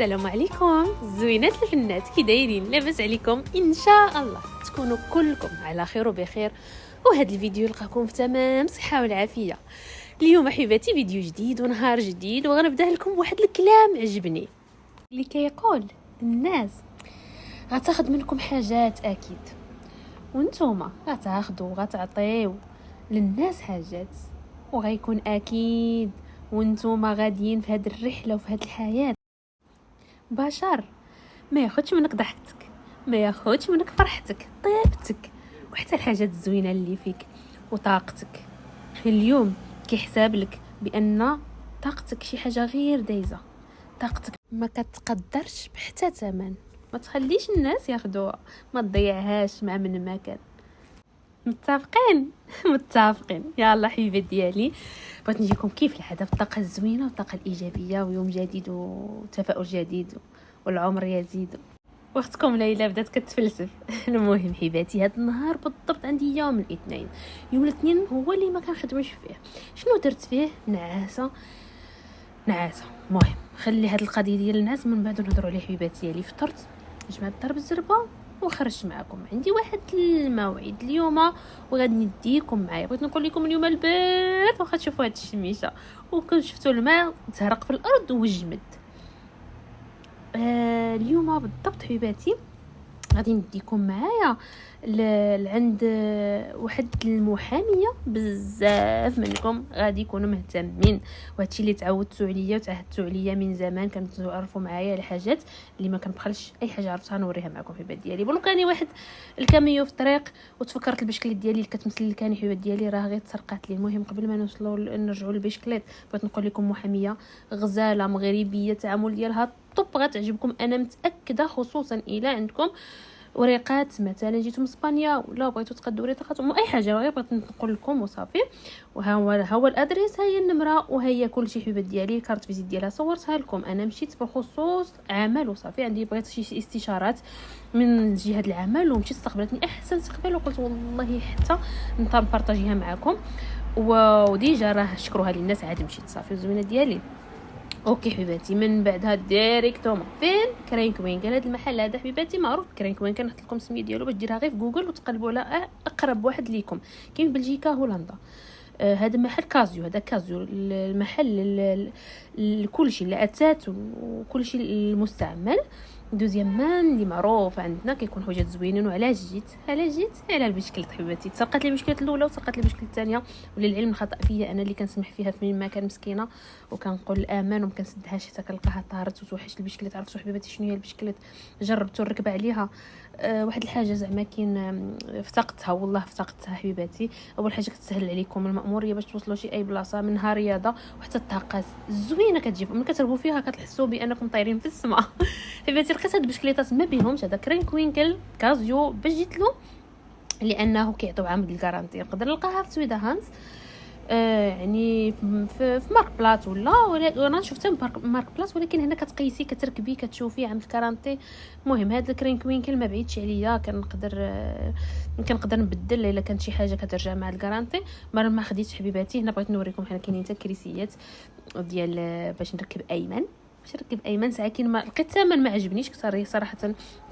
السلام عليكم زوينات الفنات، كي دايرين؟ لاباس عليكم؟ ان شاء الله تكونوا كلكم على خير وبخير. وهذا الفيديو يلقاكم في تمام صحه والعافيه. اليوم حبيباتي فيديو جديد ونهار جديد، وغنبدا لكم بواحد الكلام عجبني اللي كيقول الناس غتاخذ منكم حاجات اكيد، وانتوما غتاخذوا وغتعطيو للناس حاجات، وغيكون اكيد وانتوما غاديين في هذه الرحله وفي هذه الحياه بشر ما ياخدش منك ضحكتك، ما ياخدش منك فرحتك، طيبتك، وحتى الحاجات الزوينه اللي فيك وطاقتك. اليوم كيحساب لك بان طاقتك شي حاجه غير دايزه، طاقتك ما كتقدرش بحتى ثمن، ما تخليش الناس ياخدوها، ما تضيعهاش مع من ما كان. متفقين؟ متفقين. يلا حبيبات ديالي، بغيت نجيكم كيف العاده بالطاقه الزوينه والطاقه الايجابيه، ويوم جديد وتفاؤل جديد والعمر يزيد. واختكم ليلى بدات كتفلسف. المهم حبيباتي، هذا النهار بالضبط عندي يوم الاثنين. يوم الاثنين هو اللي ما كنخدمش فيه. شنو درت فيه؟ نعاسه. المهم خلي هاد القضيه ديال الناس من بعد نهضروا عليه حبيباتي ديالي. فطرت، جمعت ضرب الزربه وخرجت معكم. عندي واحد الموعد اليوم وغادي نديكم معايا. بغيت نقول لكم اليوم البارح واخا تشوفوا هاد الشميشه وكنت شفتوا الماء تهرق في الارض وجمد. اليوم بالضبط حبيباتي غادي نديكم معايا عند واحد المحاميه بزاف منكم غادي يكونوا مهتمين، وهادشي اللي تعودتوا عليا وتعهدتوا عليا من زمان. كنتو تعرفوا معايا على حاجات اللي ما كنبخلش اي حاجه عرفتها نوريها معكم حبيبات ديالي. بون كان واحد الكاميو في الطريق وتفكرت البشكليت ديالي اللي كتمثل لي كان حبيبات ديالي راه غير تسرقات لي. المهم قبل ما نرجعوا للبشكليت بغيت نقول لكم محاميه غزاله مغربيه، التعامل ديالها طب غتعجبكم انا متاكده، خصوصا الى عندكم ورقات مثلا جيتوا من اسبانيا ولا بغيتوا تقدوا ورقاتكم اي حاجه، غير بغيت نقول لكم وصافي. وها هو الادريس، ها هي النمره، وهي كلشي حبيبات ديالي. الكارت فيزيت ديالها صورتها لكم. انا مشيت بخصوص عمل وصافي، عندي بغيت شي استشارات من جهه العمل، ومشيت استقبلتني احسن استقبال، وقلت والله حتى نبارطاجيها معكم. وديجا راه شكروها للناس، عاد مشيت صافي الزوينه ديالي. اوكي حبيباتي، من بعدها ديريكتومون فين؟ كرينك وين. قال هذا المحل هذا حبيباتي معروف كرينك وين، كنحط لكم السميه ديالو باش ديرها غير في جوجل وتقلبوا على اقرب واحد ليكم. كاين في بلجيكا، هولندا. هذا محل كازيو، هذا كازيو المحل كلشي اللاتات وكلشي المستعمل. دوزيامان اللي معروف عندنا كيكون حاجات زوينين. وعلاش جيت على البشكلت حبيباتي. تسرقت لي البشكلت الاولى وتسرقت لي البشكلت الثانيه، وللعلم الخطا فيا انا اللي كنسمح فيها في ما كان مسكينه، وكنقول الامان وما كنسدهاش حتى كنلقاها طارت وتوحش البشكلت. عرفتوا حبيباتي شنو هي البشكلت؟ جربتوا الركبه عليها. واحد الحاجه زعما كاين افتقدتها، والله افتقدتها حبيباتي. اول حاجه كتسهل عليكم الماموريه باش توصلوا شي اي بلاصه، منها رياضه وحتى الطاقات الزوينه كتجي ملي كتربوا فيها، كتحسوا بانكم طايرين في السماء. حبيباتي لقيت هاد البشكليطات ما بينهمش هذا كرينك وينكل كازيو باش جيت له، لانه كيعطيو عام ديال الكارانتي. نقدر نلقاها في سويدا هانز، يعني في مارك بلاص ولا انا شفتها مارك بلاص، ولكن هنا كتقيسي كتركبي كتشوفي عام الكارانتي. المهم هذا الكرينك وينكل ما بعيدش عليا، كنقدر نبدل الا كانت شي حاجه كترجع مع الكارانتي. ما خديتش حبيباتي. هنا بغيت نوريكم حنا كاينين حتى كريسيات ديال باش نركب ايمن. ساعه كاين ما لقيت الثمن ما عجبنيش صراحه،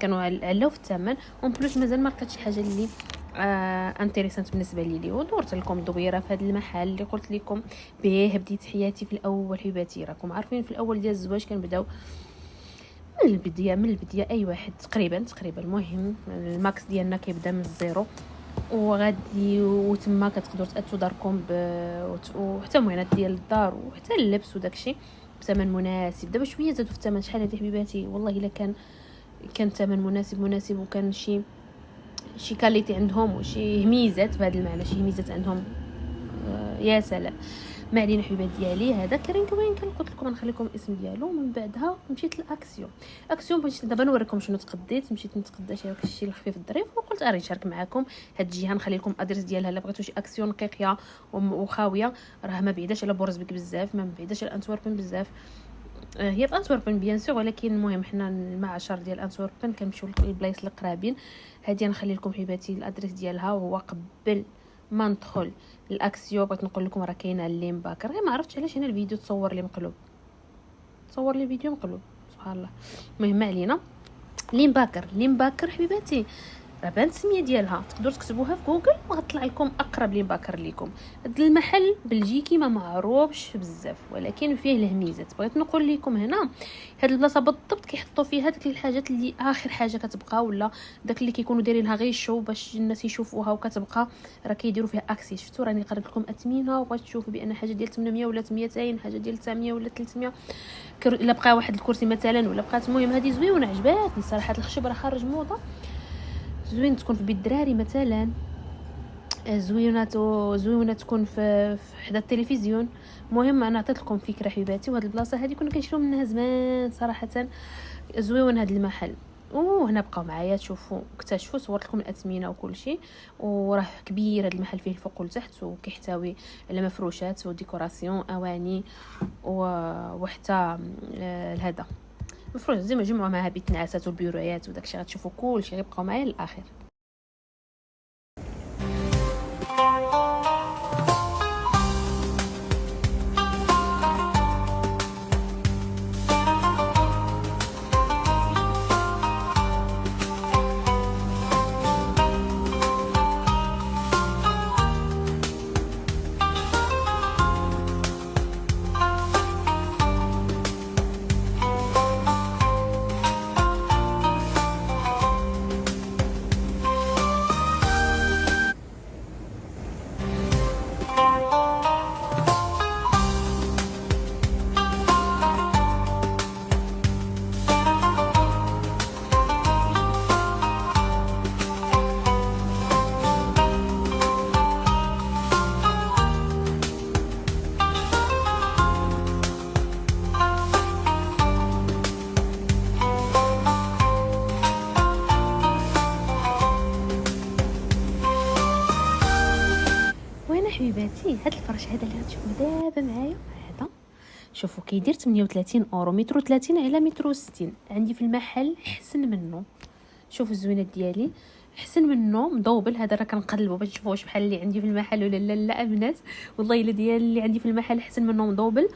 كانوا علاو في الثمن. اون بلوس مازال ما لقيت شي حاجه اللي انتريسانت بالنسبه لي. ودورت لكم دويره في هذا المحل اللي قلت لكم به بديت حياتي في الاول حبيباتي. راكم عارفين في الاول ديال الزواج كنبداو من البدايه اي واحد تقريبا. المهم الماكس ديالنا كيبدا من الزيرو، وغادي وتما كتقدروا تاتوا داركم وحتى المعانات ديال الدار وحتى اللبس وداكشي بثمن مناسب. دابا شويه زادوا في الثمن. شحال هذه حبيباتي؟ والله الا كان ثمن مناسب وكان شي كاليتي عندهم وشي ميزات بهذا المعنى، شي ميزات عندهم. يا سلام. ما علينا حبيبات ديالي. هذا كرينك وين قلت لكم نخليكم الاسم ديالو. من بعدها مشيت اكسيون باش دابا نوريكم شنو تقديت. مشيت نتقدى شي الشيء الخفيف الظريف، وقلت اري نشارك معكم هاد الجهه. نخلي لكم الادريس ديالها الا بغيتوا شي اكسيون نقيقيه وخاويه. راه ما بعيداش على بورزبيك بزاف، ما بعيداش على انتوربن بزاف. هي في انتوربن بيان سور، ولكن المهم حنا المعشر ديال انتوربن كنمشيو للبلايص القرابين. هذه نخلي لكم حبيباتي الادريس ديالها. وهو قبل ما ندخل الاكسيو بغيت نقول لكم راه كاينه اللين باكر. غير ما عرفتش علاش هنا الفيديو تصور لي فيديو مقلوب. سبحان الله. المهم علينا لين باكر حبيباتي راه بان السميه ديالها، تقدروا تكتبوها في جوجل وغتطلع لكم اقرب لين باكر ليكم. هذا المحل بلجيكي ما معروفش بزاف ولكن فيه الهميزات. بغيت نقول لكم هنا هاد البلاصه بالضبط كيحطوا فيها داك الحاجات اللي اخر حاجه كتبقى، ولا داك اللي كيكونوا دايرينها غير شو باش الناس يشوفوها وكتبقى، راه كيديروا فيها اكسي. شفتوا راني قربت لكم اثمنه وبغيت تشوفوا بان حاجه ديال 800 ولا 200، حاجه ديال 900 ولا 300 الا بقى واحد الكرسي مثلا ولا بقات. المهم هذه زوينه عجباتني صراحه. الخشب راه خارج موضه، زوين تكون في بيت الدراري مثلا، زوينه تكون في حدا التلفزيون. المهم انا عطيت لكم فكره حبيباتي. وهاد البلاصه هذه كنا كنشريو منها زمان صراحه، زوين هاد المحل. وهنا بقاو معايا تشوفوا اكتشفوا، صورت لكم الاثمنه وكل شيء. وراه كبير هاد المحل، فيه الفوق والتحت، وكيحتوي على مفروشات وديكوراسيون اواني وحتى هذا مفروش زي ما جمعوا معها بيت نعاسات والبيرويات وداكشي. غتشوفوا كل شيء، غيبقاو معايا للاخر. حبيباتي هاد الفرش هذا اللي غتشوفوا دابا معايا هذا، شوفوا كيدير 38 اورو، متر 30 على متر 60. عندي في المحل حسن منه. شوفوا الزوينات ديالي حسن منه مضوبل. هذا راه كنقلبوا باش نشوفوا واش بحال اللي عندي في المحل ولا لا البنات. والله الا ديال اللي عندي في المحل حسن منه مضوبل.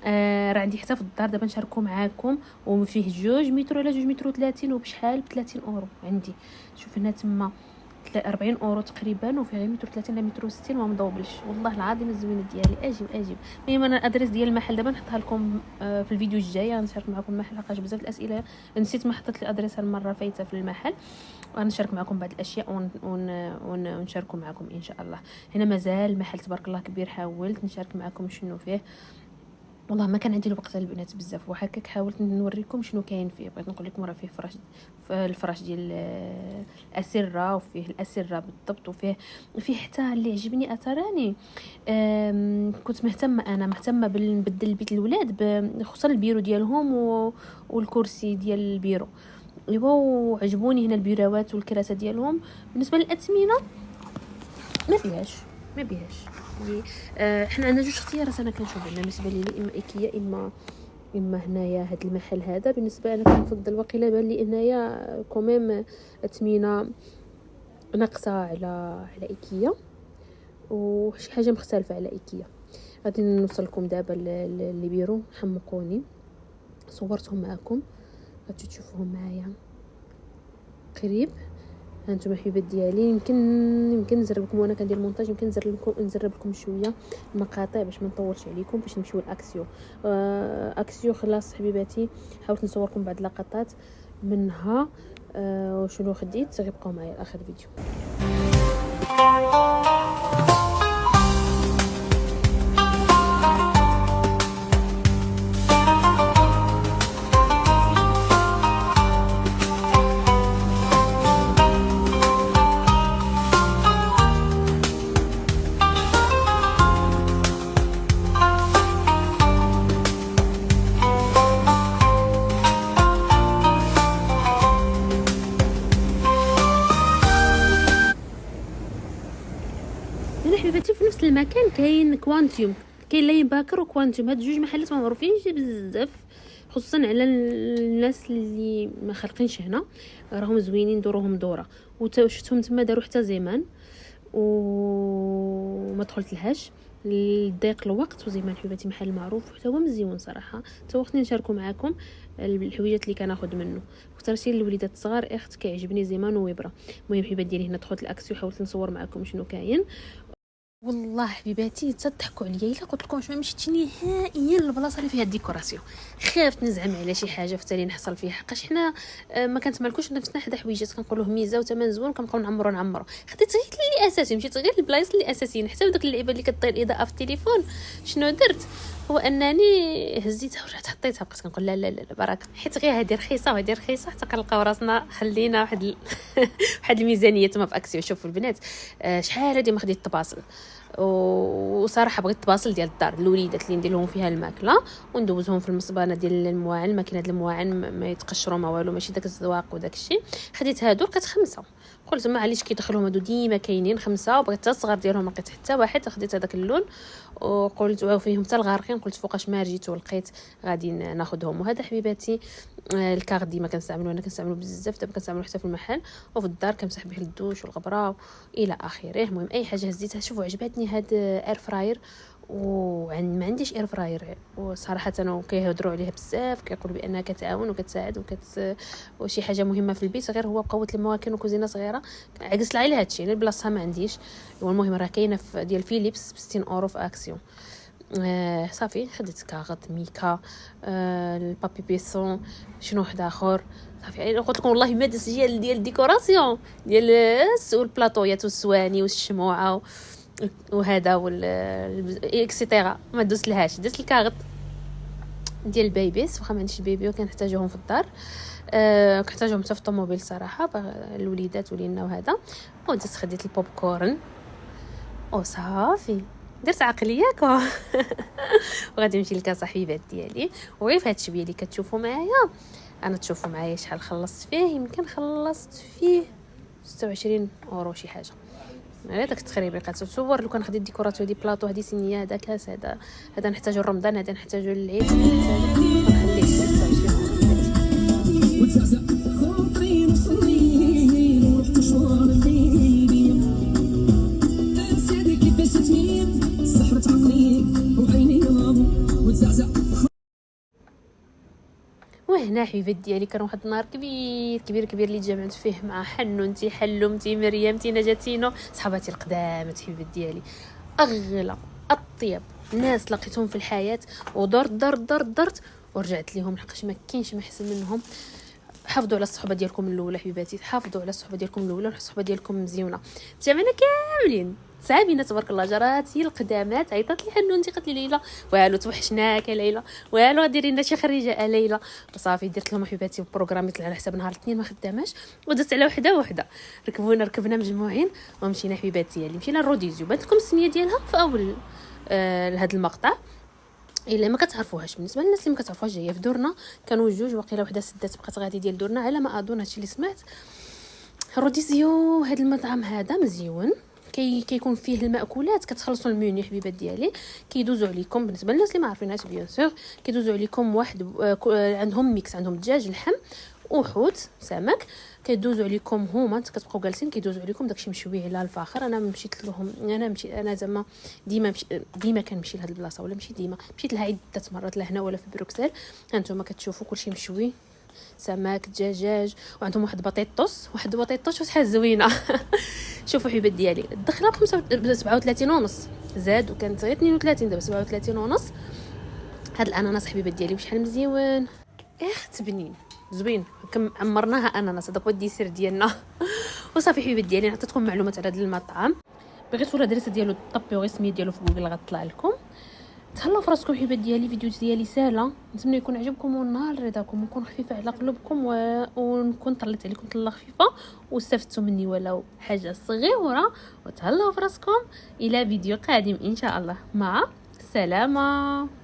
راه عندي حتى في الدار دابا نشاركو معاكم، وفيه 2 متر على 2 متر 30 وبشحال ب 30 اورو عندي. شوف هنا تما 40 اورو تقريبا، وفي غير متر 30 على متر 60 وما مضوبلش. والله العظيم الزوينه ديالي اجيب. المهم انا الادريس ديال المحل دابا نحطها لكم في الفيديو الجاي. غنشارك معكم المحل حقاش بزاف الاسئله نسيت ما حطيت الادريس المره فايته في المحل. غنشارك معكم بعض الاشياء ونشاركوا معكم ان شاء الله. هنا مازال المحل تبارك الله كبير. حاولت نشارك معكم شنو فيه، والله ما كان عندي الوقت البنات بزاف، وهكاك حاولت نوريكم شنو كاين فيه. بغيت نقول لكم راه فيه الفراش ديال الاسره، وفيه الاسره بالضبط، وفيه حتى اللي عجبني اتراني. كنت مهتمه بنبدل بيت الولاد خصوصا البيرو ديالهم والكرسي ديال البيرو. ايوا عجبوني هنا البيروات والكراسه ديالهم. بالنسبه للاثمنه ما بيهاش احنا عندنا 2 اختيارات. انا كنشوف بالنسبه لي اما ايكيا اما هنايا هذا المحل هذا. بالنسبه انا كنفضل واقيلا بان لي هنايا كوميم اثمنه ناقصه على ايكيا، وشي حاجه مختلفه على ايكيا. غادي نوصلكم دابا اللي بيرو حمقوني، صورتهم معكم غتشوفوهم معايا قريب. هانتوما حبيبات ديالي، يمكن نزرب لكم وانا كندير المونتاج، يمكن نزرب لكم شويه المقاطع باش ما نطولش عليكم، باش نمشيو لاكسيو. اكسيو خلاص حبيباتي، حاولت نصوركم بعض اللقطات منها. وشنو خديت، غيبقاو معايا لاخر فيديو. حبيباتي في نفس المكان كاين كوانتيوم، كاين لاين باكر وكوانتيوم. هاد 2 محلات معروفين بزاف، خصوصا على الناس اللي ما خالقينش هنا. راهم زوينين، دوروهم دوره. وشفتهم تما داروا حتى زيمان وما دخلت لهاش. لضيق الوقت، وزيما حبيباتي محل معروف وحتى هو مزيون صراحه. توقتني نشاركوا معكم الحويجات اللي كناخذ منه، اخترتي للوليدات الصغار اخت كيعجبني زيمان ويبرا. المهم حبيبات ديالي هنا دخلت الاكسيو حاولت نصور معكم شنو كاين. والله حبيباتي تضحكوا عليا الا قلت لكم ما مشيتش نهائيا للبلاصه اللي فيها الديكوراسيون. خافت نزعم على شي حاجه فتالي نحصل فيها، حقاش حنا ما كنتمالكوش نفسنا حدا حويجات كنقولوه ميزه وثمن زوين كنبقاو نعمرو. خديت غير اللي اساسي، مشيت غير للبلايص اللي اساسيين. حتى داك اللعيبه اللي كطير الاضاءه في التليفون شنو درت هو انني هزيتها ورجعت حطيتها. بقيت كنقول لا لا لا بركه، حيت غير هذه رخيصه وهذه رخيصه حتى كنلقاو راسنا خلينا واحد الميزانيه تما في اكسيو. شوفوا البنات شحال هادي ما خديت الطباصل، وصراحه بغيت الطباصل ديال الدار الوليدات اللي ندير لهم فيها الماكله وندوزهم في المصبانه ديال المواعن. الماكينه ديال المواعن ما يتقشروا ما والو، ماشي داك الزواق وداك الشيء. خديت هادو لقيت 5، قلت ما عليش كيدخلهم هادو ديما كاينين 5، وبغيت حتى الصغار ديالهم ما لقيت حتى واحد. خديت هذاك اللون وقلت فيهم حتى الغارقين، قلت فوقاش ما رجيت ولقيت غادي ناخذهم. وهذا حبيباتي الكاغ ديما كنستعملو، انا كنستعملو بزاف، دابا كنستعملو حتى في المحل وفي الدار كنمسح به الدوش والغبره الى اخره. المهم اي حاجه هزيتها. شوفوا عجبتني هاد اير فراير، ما عنديش اير فراير وصراحه انا كيهضروا عليها بزاف، كيقولوا بانها كتعاون وكتساعد وشي حاجه مهمه في البيت، غير هو قوه المواكن وكوزينه صغيره. عجزت على هذا الشيء، بلاصتها ما عنديش. والمهم راه كاينه ديال فيليبس ب 60 اورو في اكسيون. صافي خديت كاغط ميكا البابي بيسون شنو واحد اخر. صافي قلت لكم والله ما داز ديال الديكوراسيون ديال البلاطويات والسواني والشموعه وهذا اكسيتيرا ما دوزت لهاش. دزت الكاغط ديال البيبيس واخا ما عنديش البيبي وكنحتاجوهم في الدار. كنحتاجهم حتى في الطوموبيل صراحه الوليدات ولينا وهذا. ودزت خديت البوب كورن وصافي درت عقلياك وغادي نمشي لكاس حبيبات ديالي. وغير في هاد الشويه اللي كتشوفوا معايا انا تشوفوا معايا شحال خلصت فيه. يمكن خلصت فيه 26 اورو شي حاجه على داك التقريبا. كتصور لو كان خديت ديكوراتيو دي بلاطو هذه سينيه هذا كاس هذا نحتاجو لرمضان، هذا نحتاجو للعيد، نخليه 26 وهنا حبيبات ديالي كان واحد النهار كبير اللي تجمعت فيه مع حنونتي حلمتي مريمتي نجاتينو صحباتي القدامات حبيبات ديالي. اغلى اطيب ناس لقيتهم في الحياه ودرت ورجعت لهم لحقاش ما كاينش ما احسن منهم. حافظوا على الصحبه ديالكم الاولى حبيباتي، حافظوا على الصحبه ديالكم الاولى والصحبه ديالكم مزيونه. تجمعنا كاملين صعيبين تبارك الله. جراتي القدامات عيطت لي حنونتي قالت لي ليلى والو توحشناك يا ليلى، والو ديري لنا شي خريجه ليلى. وصافي درت لهم حبيباتي بروغرامي طلع على حساب نهار الاثنين ما خداماش ودزت على وحده ركبنا مجموعين ومشينا حبيباتي ديالي. مشينا لروديزيو. بانت لكم السميه ديالها في اول لهذا المقطع الا ما كتعرفوهاش. بالنسبه للناس اللي ما كتعرفوهاش هي في دورنا كانوا جوج وقيله وحده سدات بقات غادي ديال دورنا على ما اظن هادشي اللي سمعت. روديزيو هذا المطعم هذا مزيون كيكون فيه المأكولات كتخلصوا المنيو حبيبات ديالي كيدوزوا عليكم. بالنسبه للناس اللي ما عارفينهاش بيان سور كيدوزوا عليكم واحد عندهم ميكس، عندهم دجاج لحم وحوت سمك كيدوزوا عليكم هما كتبقاو جالسين كيدوزوا عليكم داكشي مشوي على الفاخر. انا مشيت لهم انا زعما ديما كنمشي لهاد البلاصه ولا ماشي ديما مشيت لها عده مرات لا هنا ولا في بروكسل. هانتوما كتشوفوا كلشي مشوي سمك دجاج وعندهم واحد بطيطوش شحال زوينه. شوفوا حبيبات ديالي الدخله ب 37 ونص زاد وكانت غير 32 دابا 37 ونص. هاد الاناناس حبيبات ديالي بشحال مزيون اخت بنين زوين عمرناها اناناس. هذا هو الديسير ديالنا. وصافي حبيبات ديالي عطيتكم معلومات على هذا المطعم بغيتو الادريس ديالو طبيو غير سميه ديالو في جوجل غتطلع لكم. تهلاو في راسكم حبيبات ديالي. فيديو ديالي سهله نتمنى يكون عجبكم ونال رضاكم ونكون خفيفه على قلوبكم ونكون طلت عليكم طله خفيفه واستفدتوا مني ولو حاجه صغيره. وتهلاو في راسكم الى فيديو قادم ان شاء الله. مع السلامه.